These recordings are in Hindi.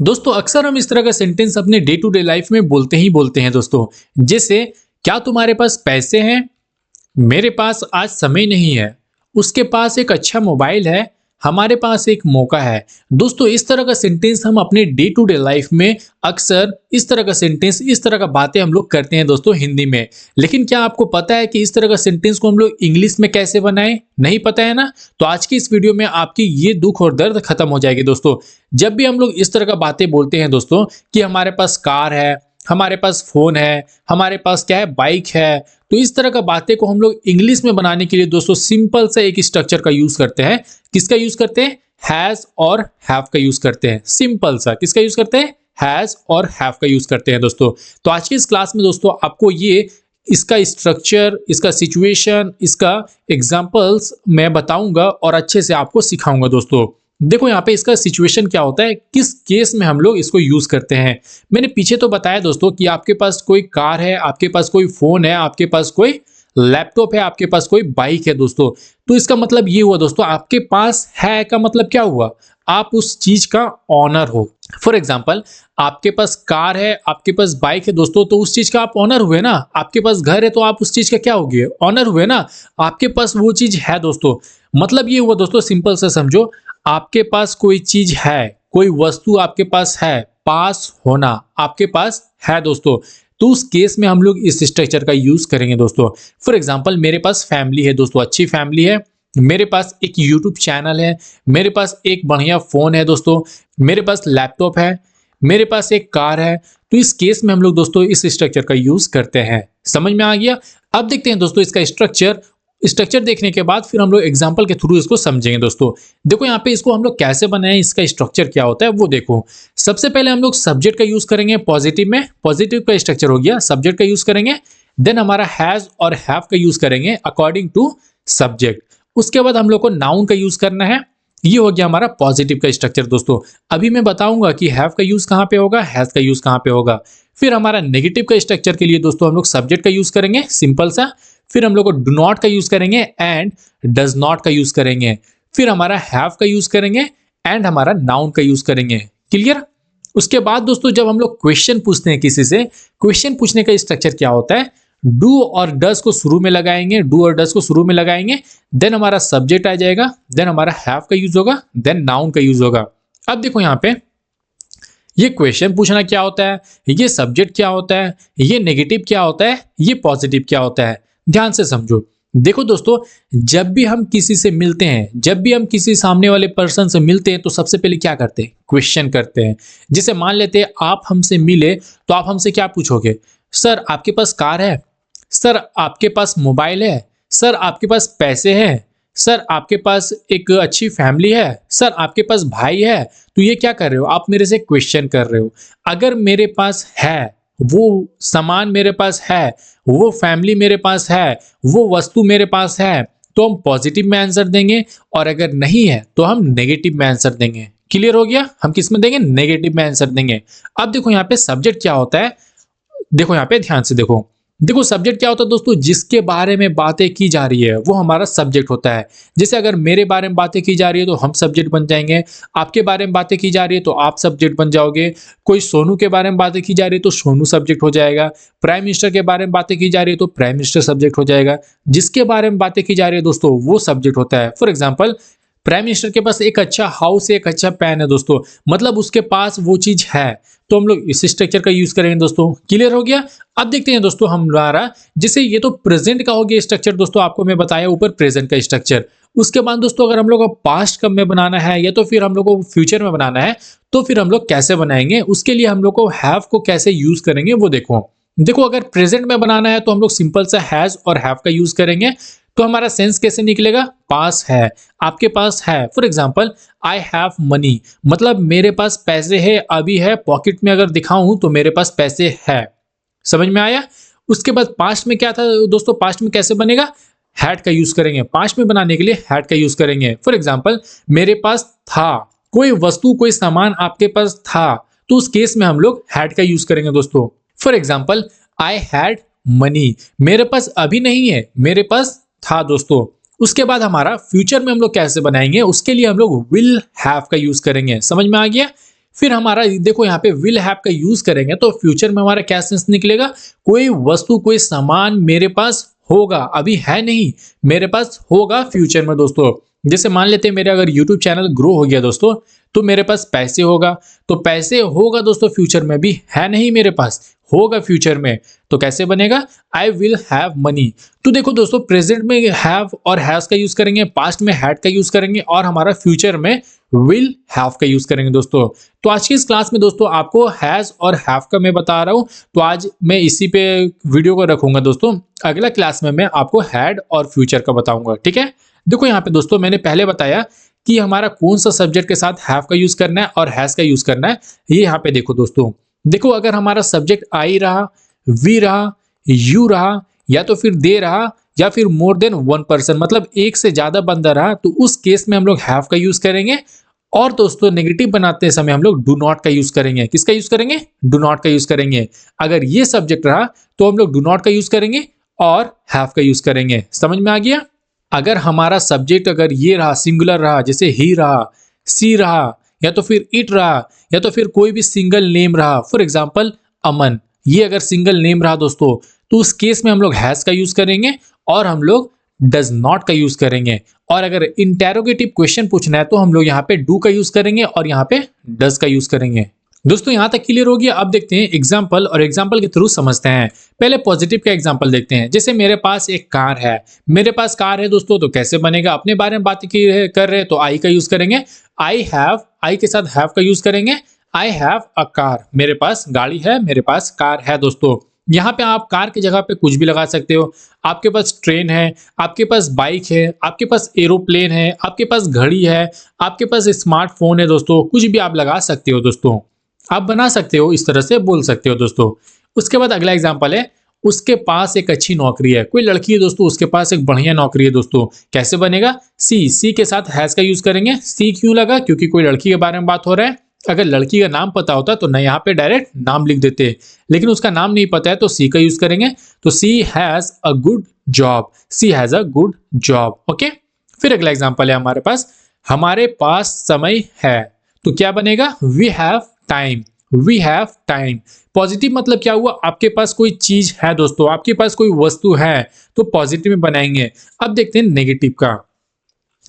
दोस्तों अक्सर हम इस तरह का सेंटेंस अपने डे टू डे लाइफ में बोलते हैं दोस्तों। जैसे क्या तुम्हारे पास पैसे हैं? मेरे पास आज समय नहीं है। उसके पास एक अच्छा मोबाइल है। हमारे पास एक मौका है। दोस्तों इस तरह का सेंटेंस हम अपने डे टू डे लाइफ में अक्सर इस तरह का सेंटेंस इस तरह का बातें हम लोग करते हैं दोस्तों हिंदी में। लेकिन क्या आपको पता है कि इस तरह का सेंटेंस को हम लोग इंग्लिश में कैसे बनाएं? नहीं पता है ना? तो आज की इस वीडियो में आपकी ये दुख और दर्द खत्म हो जाएगी दोस्तों। जब भी हम लोग इस तरह का बातें बोलते हैं दोस्तों कि हमारे पास कार है, हमारे पास फोन है, हमारे पास क्या है, बाइक है, तो इस तरह का बातें को हम लोग इंग्लिश में बनाने के लिए दोस्तों सिंपल से एक स्ट्रक्चर का यूज करते हैं। किसका यूज करते हैं? हैज और हैव का यूज करते हैं। सिंपल सा किसका यूज करते हैं? हैज और हैव का यूज करते हैं दोस्तों। तो आज की इस क्लास में दोस्तों आपको ये इसका स्ट्रक्चर, इसका सिचुएशन, इसका एग्जांपल्स मैं बताऊंगा और अच्छे से आपको सिखाऊंगा दोस्तों। देखो यहाँ पे इसका सिचुएशन क्या होता है, किस केस में हम लोग इसको यूज करते हैं। मैंने पीछे तो बताया दोस्तों कि आपके पास कोई कार है, आपके पास कोई फोन है, आपके पास कोई लैपटॉप है, आपके पास कोई बाइक है दोस्तों। तो इसका मतलब ये हुआ दोस्तों, आपके पास है का मतलब क्या हुआ? आप उस चीज का ऑनर हो। फॉर एग्जाम्पल आपके पास कार है, आपके पास बाइक है दोस्तों, तो उस चीज का आप ऑनर हुए ना। आपके पास घर है तो आप उस चीज का क्या हो गए? ऑनर हुए ना। आपके पास वो चीज है दोस्तों। मतलब ये हुआ दोस्तों, सिंपल से समझो, आपके पास कोई चीज है, कोई वस्तु आपके पास है, पास होना आपके पास है दोस्तों। तो उस केस में हम लोग इस स्ट्रक्चर का यूज करेंगे दोस्तों। फॉर एग्जांपल मेरे पास फैमिली है दोस्तों, अच्छी फैमिली है। मेरे पास एक यूट्यूब चैनल है, मेरे पास एक बढ़िया फोन है दोस्तों, मेरे पास लैपटॉप है, मेरे पास एक कार है। तो इस केस में हम लोग दोस्तों इस स्ट्रक्चर का यूज करते हैं। समझ में आ गया? अब देखते हैं दोस्तों इसका स्ट्रक्चर। स्ट्रक्चर देखने के बाद फिर हम लोग एग्जांपल के थ्रू इसको समझेंगे दोस्तों। देखो यहाँ पे इसको हम लोग कैसे बनाएं, इसका स्ट्रक्चर क्या होता है वो देखो। सबसे पहले हम लोग सब्जेक्ट का यूज करेंगे पॉजिटिव में। पॉजिटिव का स्ट्रक्चर हो गया, सब्जेक्ट का यूज करेंगे। देन हमारा हैज और हैव का यूज करेंगे अकॉर्डिंग टू सब्जेक्ट। उसके बाद हम लोग को नाउन का यूज करना है। ये हो गया हमारा पॉजिटिव का स्ट्रक्चर दोस्तों। अभी मैं बताऊंगा कि हैव का यूज कहाँ पे होगा, हैज का यूज कहाँ पे होगा। फिर हमारा नेगेटिव का स्ट्रक्चर के लिए दोस्तों हम लोग सब्जेक्ट का यूज करेंगे, सिंपल सा। फिर हम लोग को डू नॉट का यूज करेंगे एंड डज नॉट का यूज करेंगे। फिर हमारा हैव का यूज करेंगे एंड हमारा नाउन का यूज करेंगे। क्लियर? उसके बाद दोस्तों जब हम लोग क्वेश्चन पूछते हैं किसी से, क्वेश्चन पूछने का स्ट्रक्चर क्या होता है? डू और डज को शुरू में लगाएंगे, डू और डज को शुरू में लगाएंगे। देन हमारा सब्जेक्ट आ जाएगा, देन हमारा हैव का यूज होगा, देन नाउन का यूज होगा। अब देखो यहाँ पे ये क्वेश्चन पूछना क्या होता है, ये सब्जेक्ट क्या होता है, ये नेगेटिव क्या होता है, ये पॉजिटिव क्या होता है। ध्यान से समझो। देखो दोस्तों, जब भी हम किसी से मिलते हैं, जब भी हम किसी सामने वाले पर्सन से मिलते हैं तो सबसे पहले क्या करते हैं? क्वेश्चन करते हैं। जैसे मान लेते हैं आप हमसे मिले तो आप हमसे क्या पूछोगे? सर आपके पास कार है, सर आपके पास मोबाइल है, सर आपके पास पैसे हैं, सर आपके पास एक अच्छी फैमिली है, सर आपके पास भाई है। तो ये क्या कर रहे हो? आप मेरे से क्वेश्चन कर रहे हो। अगर मेरे पास है, वो सामान मेरे पास है, वो फैमिली मेरे पास है, वो वस्तु मेरे पास है, तो हम पॉजिटिव में आंसर देंगे। और अगर नहीं है तो हम नेगेटिव में आंसर देंगे। क्लियर हो गया? हम किस में देंगे? नेगेटिव में आंसर देंगे। अब देखो यहाँ पे सब्जेक्ट क्या होता है। देखो यहाँ पे ध्यान से देखो। देखो सब्जेक्ट क्या होता है दोस्तों? जिसके बारे में बातें की जा रही है वो हमारा सब्जेक्ट होता है। जैसे अगर मेरे बारे में बातें की जा रही है तो हम सब्जेक्ट बन जाएंगे। आपके बारे में बातें की जा रही है तो आप सब्जेक्ट बन जाओगे। कोई सोनू के बारे में बातें की जा रही है तो सोनू सब्जेक्ट हो जाएगा। प्राइम मिनिस्टर के बारे में बातें की जा रही है तो प्राइम मिनिस्टर सब्जेक्ट हो जाएगा। जिसके बारे में बातें की जा रही है दोस्तों वो सब्जेक्ट होता है। फॉर एग्जाम्पल प्राइम मिनिस्टर के पास एक अच्छा हाउस है, एक अच्छा पैन है दोस्तों, मतलब उसके पास वो चीज है। तो हम लोग इस स्ट्रक्चर का यूज करेंगे दोस्तों। क्लियर हो गया? अब देखते हैं दोस्तों हमारा, जैसे ये तो प्रेजेंट का हो गया स्ट्रक्चर दोस्तों, आपको मैं बताया ऊपर प्रेजेंट का स्ट्रक्चर। उसके बाद दोस्तों अगर हम लोग को पास्ट कब में बनाना है या तो फिर हम लोग को फ्यूचर में बनाना है तो फिर हम लोग कैसे बनाएंगे, उसके लिए हम लोग को हैव को कैसे यूज करेंगे वो देखो। देखो अगर प्रेजेंट में बनाना है तो हम लोग सिंपल सा हैज और हैव का यूज करेंगे। तो हमारा सेंस कैसे निकलेगा? पास है, आपके पास है। For example I have money, मतलब मेरे पास पैसे है, अभी है, पॉकेट में अगर दिखाऊं तो मेरे पास पैसे है। समझ में आया? उसके बाद पास्ट में क्या था दोस्तों? पास्ट में कैसे बनेगा? हैड का यूज करेंगे। पास्ट में बनाने के लिए हैड का यूज करेंगे। फॉर एग्जाम्पल मेरे पास था, कोई वस्तु कोई सामान आपके पास था, तो उस केस में हम लोग हैड का यूज करेंगे दोस्तों। For example I had money, मेरे पास अभी नहीं है, मेरे पास था दोस्तों। उसके बाद हमारा फ्यूचर में हम लोग कैसे बनाएंगे, उसके लिए हम लोग विल हैव का यूज करेंगे। समझ में आ गया? फिर हमारा देखो यहाँ पे विल हैव का यूज करेंगे तो फ्यूचर में हमारा क्या सेंस निकलेगा, कोई वस्तु कोई सामान मेरे पास होगा, अभी है नहीं, मेरे पास होगा फ्यूचर में दोस्तों। जैसे मान लेते हैं मेरा अगर यूट्यूब चैनल ग्रो हो गया दोस्तों, तो मेरे पास पैसे होगा, तो पैसे होगा दोस्तों फ्यूचर में, भी है नहीं मेरे पास, होगा फ्यूचर में, तो कैसे बनेगा, आई विल हैव मनी। तो देखो दोस्तों प्रेजेंट में हैव और हैज का यूज करेंगे, पास्ट में हैड का यूज करेंगे और हमारा फ्यूचर में विल हैव का यूज करेंगे दोस्तों। तो आज की इस क्लास में दोस्तों आपको हैज और हैव का मैं बता रहा हूं, तो आज मैं इसी पे वीडियो को रखूंगा दोस्तों। अगला क्लास में मैं आपको हैड और फ्यूचर का बताऊंगा, ठीक है। देखो यहाँ पे दोस्तों मैंने पहले बताया कि हमारा कौन सा सब्जेक्ट के साथ हैव का यूज करना है और हैज का यूज करना है। ये यहाँ पे देखो दोस्तों, देखो अगर हमारा सब्जेक्ट आई रहा, वी रहा, यू रहा, या तो फिर दे रहा, या फिर मोर देन वन पर्सन, मतलब एक से ज्यादा बंदा रहा, तो उस केस में हम लोग हैव का यूज करेंगे। और दोस्तों नेगेटिव बनाते समय हम लोग डू नॉट का यूज करेंगे। किसका यूज करेंगे, डू नॉट का यूज करेंगे। अगर ये सब्जेक्ट रहा तो हम लोग डू नॉट का यूज करेंगे और हैव का यूज करेंगे। समझ में आ गया। अगर हमारा सब्जेक्ट अगर ये रहा, सिंगुलर रहा, जैसे ही रहा, सी रहा, या तो फिर इट रहा, या तो फिर कोई भी सिंगल नेम रहा, फॉर एग्जाम्पल अमन, ये अगर सिंगल नेम रहा दोस्तों, तो उस केस में हम लोग हैज का यूज करेंगे और हम लोग डज नॉट का यूज करेंगे। और अगर इंटेरोगेटिव क्वेश्चन पूछना है तो हम लोग यहाँ पे डू का यूज करेंगे और यहाँ पे डज का यूज करेंगे। दोस्तों यहाँ तक क्लियर हो गया। अब देखते हैं एग्जाम्पल, और एग्जाम्पल के थ्रू समझते हैं। पहले पॉजिटिव का एग्जाम्पल देखते हैं। जैसे मेरे पास एक कार है, मेरे पास कार है दोस्तों, तो कैसे बनेगा, अपने बारे में बात कर रहे हैं तो आई का यूज करेंगे। आई हैव, आई के साथ हैव का यूज करेंगे। आई हैव अ कार, मेरे पास गाड़ी है, मेरे पास कार है दोस्तों। यहाँ पे आप कार की जगह पे कुछ भी लगा सकते हो। आपके पास ट्रेन है, आपके पास बाइक है, आपके पास एरोप्लेन है, आपके पास घड़ी है, आपके पास स्मार्टफोन है दोस्तों, कुछ भी आप लगा सकते हो दोस्तों, आप बना सकते हो, इस तरह से बोल सकते हो दोस्तों। उसके बाद अगला एग्जांपल है, उसके पास एक अच्छी नौकरी है। कोई लड़की है दोस्तों, उसके पास एक बढ़िया नौकरी है दोस्तों, कैसे बनेगा, सी, सी के साथ हैज का यूज करेंगे। सी क्यों लगा, क्योंकि कोई लड़की के बारे में बात हो रहा है। अगर लड़की का नाम पता होता तो ना यहाँ पे डायरेक्ट नाम लिख देते, लेकिन उसका नाम नहीं पता है तो सी का यूज करेंगे। तो she has a good job, she has a good job. Okay, फिर अगला एग्जांपल है हमारे पास, हमारे पास समय है, तो क्या बनेगा, we have time, we have time. Positive मतलब क्या हुआ, आपके पास कोई चीज है दोस्तों, आपके पास कोई वस्तु है, तो पॉजिटिव में बनाएंगे। अब देखते हैं नेगेटिव का।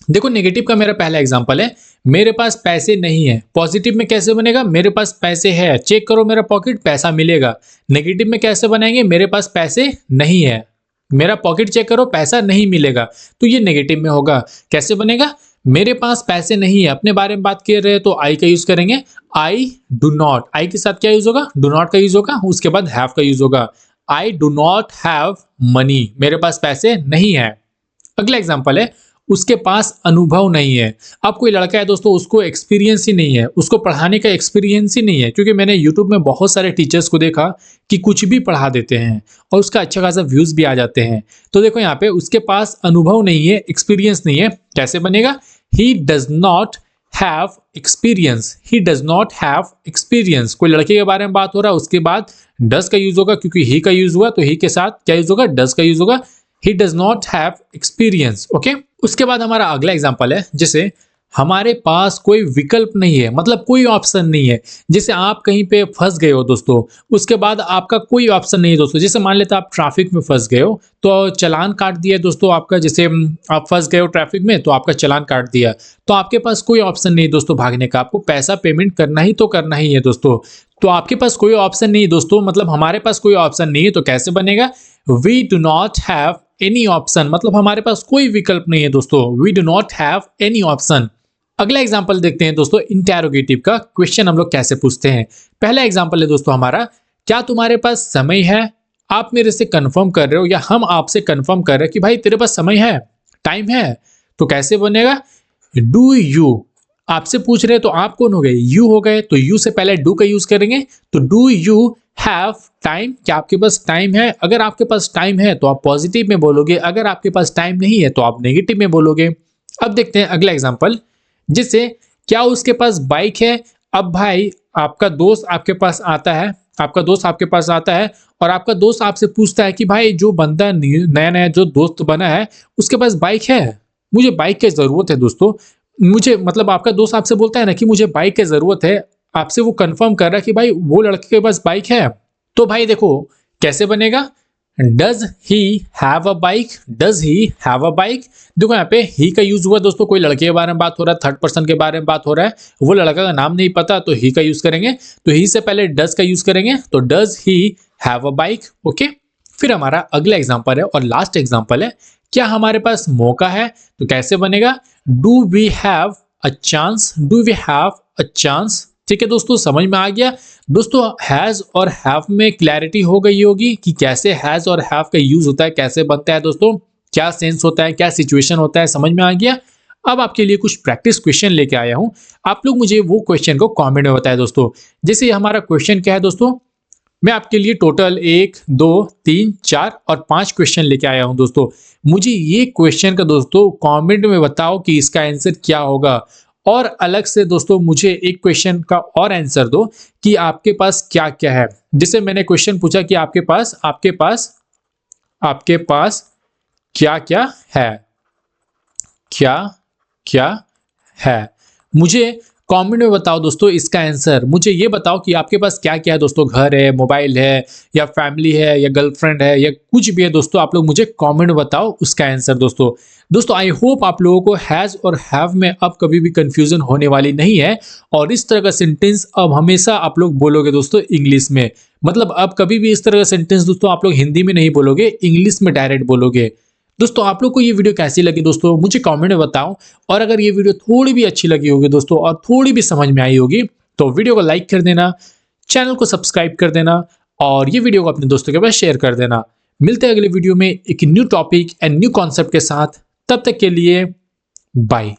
देखो नेगेटिव का मेरा पहला एग्जांपल है, मेरे पास पैसे नहीं है। पॉजिटिव में कैसे बनेगा, मेरे पास पैसे है, चेक करो मेरा पॉकेट, पैसा मिलेगा। नेगेटिव में कैसे बनाएंगे, मेरे पास पैसे नहीं है, मेरा पॉकेट चेक करो, पैसा नहीं मिलेगा। तो ये नेगेटिव में होगा। कैसे बनेगा, मेरे पास पैसे नहीं है, अपने बारे में बात कर रहे हैं तो आई का यूज करेंगे। आई डू नॉट, आई के साथ क्या यूज होगा, डू नॉट का यूज होगा। उसके बाद हैव का यूज होगा। I do not have money, मेरे पास पैसे नहीं है। अगला एग्जांपल है, उसके पास अनुभव नहीं है। अब कोई लड़का है दोस्तों, उसको एक्सपीरियंस ही नहीं है, उसको पढ़ाने का एक्सपीरियंस ही नहीं है, क्योंकि मैंने यूट्यूब में बहुत सारे टीचर्स को देखा कि कुछ भी पढ़ा देते हैं और उसका अच्छा खासा व्यूज भी आ जाते हैं। तो देखो यहाँ पे उसके पास अनुभव नहीं है, एक्सपीरियंस नहीं है, कैसे बनेगा, he does not have experience, he does not have experience. कोई लड़के के बारे में बात हो रहा है, उसके बाद डज का यूज होगा, क्योंकि ही का यूज हुआ तो ही के साथ क्या यूज होगा, डज का यूज होगा। He does not have experience. Okay, उसके बाद हमारा अगला एग्जांपल है, जैसे हमारे पास कोई विकल्प नहीं है, मतलब कोई ऑप्शन नहीं है। जैसे आप कहीं पे फंस गए हो दोस्तों, उसके बाद आपका कोई ऑप्शन नहीं है दोस्तों। जैसे मान लेते आप ट्रैफिक में फंस गए हो तो चालान काट दिया दोस्तों आपका, जैसे आप फंस गए हो ट्रैफिक में तो आपका चालान काट दिया, तो आपके पास कोई ऑप्शन नहीं दोस्तों भागने का, आपको पैसा पेमेंट करना ही तो करना ही है दोस्तों। तो आपके पास कोई ऑप्शन नहीं दोस्तों, मतलब हमारे पास कोई ऑप्शन नहीं है, तो कैसे बनेगा, we do not have any option, मतलब हमारे पास कोई विकल्प नहीं है दोस्तों, we do not have any option. अगला एग्जांपल देखते हैं दोस्तों, इंटेरोगेटिव का क्वेश्चन हम लोग कैसे पूछते हैं। पहला एग्जांपल है दोस्तों हमारा, क्या तुम्हारे पास समय है। आप मेरे से कंफर्म कर रहे हो या हम आपसे कंफर्म कर रहे हैं कि भाई तेरे पास समय है, टाइम है, तो कैसे बनेगा, डू यू। आपसे पूछ रहे हैं तो आप कौन हो गए, यू हो गए, तो यू से पहले डू का यूज करेंगे। तो डू यू हैव टाइम, क्या आपके पास टाइम है। अगर आपके पास टाइम है तो आप पॉजिटिव में बोलोगे, अगर आपके पास टाइम नहीं है तो आप नेगेटिव में बोलोगे। अब देखते हैं अगला एग्जांपल, जिससे क्या उसके पास बाइक है। अब भाई आपका दोस्त आपके पास आता है, आपका दोस्त आपके पास आता है और आपका दोस्त आपसे पूछता है कि भाई जो बंदा नया नया जो दोस्त बना है उसके पास बाइक है, मुझे बाइक की जरूरत है दोस्तों। मुझे मतलब आपका दोस्त आपसे बोलता है ना कि मुझे बाइक की जरूरत है, आपसे वो कंफर्म कर रहा है कि भाई वो लड़के के पास बाइक है। तो भाई देखो कैसे बनेगा, does he have a bike, does he have a bike. देखो यहाँ पे ही का यूज हुआ दोस्तों, कोई लड़के के बारे में बात हो रहा है, थर्ड पर्सन के बारे में बात हो रहा है, वो लड़का का नाम नहीं पता तो ही का यूज करेंगे। तो ही से पहले डज का यूज करेंगे, तो does he have a bike. Okay, फिर हमारा अगला एग्जांपल है और लास्ट एग्जांपल है, क्या हमारे पास मौका है। तो कैसे बनेगा, do we have a chance, do we have a chance. ठीक है दोस्तों, समझ में आ गया। दोस्तों हैज और हैव में क्लैरिटी हो गई होगी कि कैसे हैज और हैव का यूज होता है, कैसे बनता है दोस्तों, क्या सेंस होता है, क्या सिचुएशन होता है, समझ में आ गया। अब आपके लिए कुछ प्रैक्टिस क्वेश्चन लेके आया हूं, आप लोग मुझे वो क्वेश्चन को कमेंट में बताएं दोस्तों। जैसे हमारा क्वेश्चन क्या है दोस्तों, मैं आपके लिए टोटल 1 2 3 4 और 5 क्वेश्चन लेके आया हूं दोस्तों। मुझे ये क्वेश्चन का दोस्तों कमेंट में बताओ कि इसका आंसर क्या होगा। और अलग से दोस्तों मुझे एक क्वेश्चन का और आंसर दो कि आपके पास क्या क्या है। जैसे मैंने क्वेश्चन पूछा कि आपके पास क्या क्या है, क्या क्या है। मुझे कमेंट में बताओ दोस्तों इसका आंसर। मुझे ये बताओ कि आपके पास क्या क्या है दोस्तों, घर है, मोबाइल है, या फैमिली है, या गर्लफ्रेंड है, या कुछ भी है दोस्तों, आप लोग मुझे कमेंट में बताओ उसका आंसर दोस्तों। दोस्तों आई होप आप लोगों को हैज और हैव में अब कभी भी कंफ्यूजन होने वाली नहीं है, और इस तरह का सेंटेंस अब हमेशा आप लोग बोलोगे दोस्तों इंग्लिश में। मतलब अब कभी भी इस तरह का सेंटेंस दोस्तों आप लोग हिंदी में नहीं बोलोगे, इंग्लिश में डायरेक्ट बोलोगे। दोस्तों आप लोग को ये वीडियो कैसी लगी दोस्तों, मुझे कमेंट में बताओ। और अगर ये वीडियो थोड़ी भी अच्छी लगी होगी दोस्तों और थोड़ी भी समझ में आई होगी, तो वीडियो को लाइक कर देना, चैनल को सब्सक्राइब कर देना, और ये वीडियो को अपने दोस्तों के पास शेयर कर देना। मिलते हैं अगले वीडियो में एक new topic and new concept के साथ। तब तक के लिए बाय।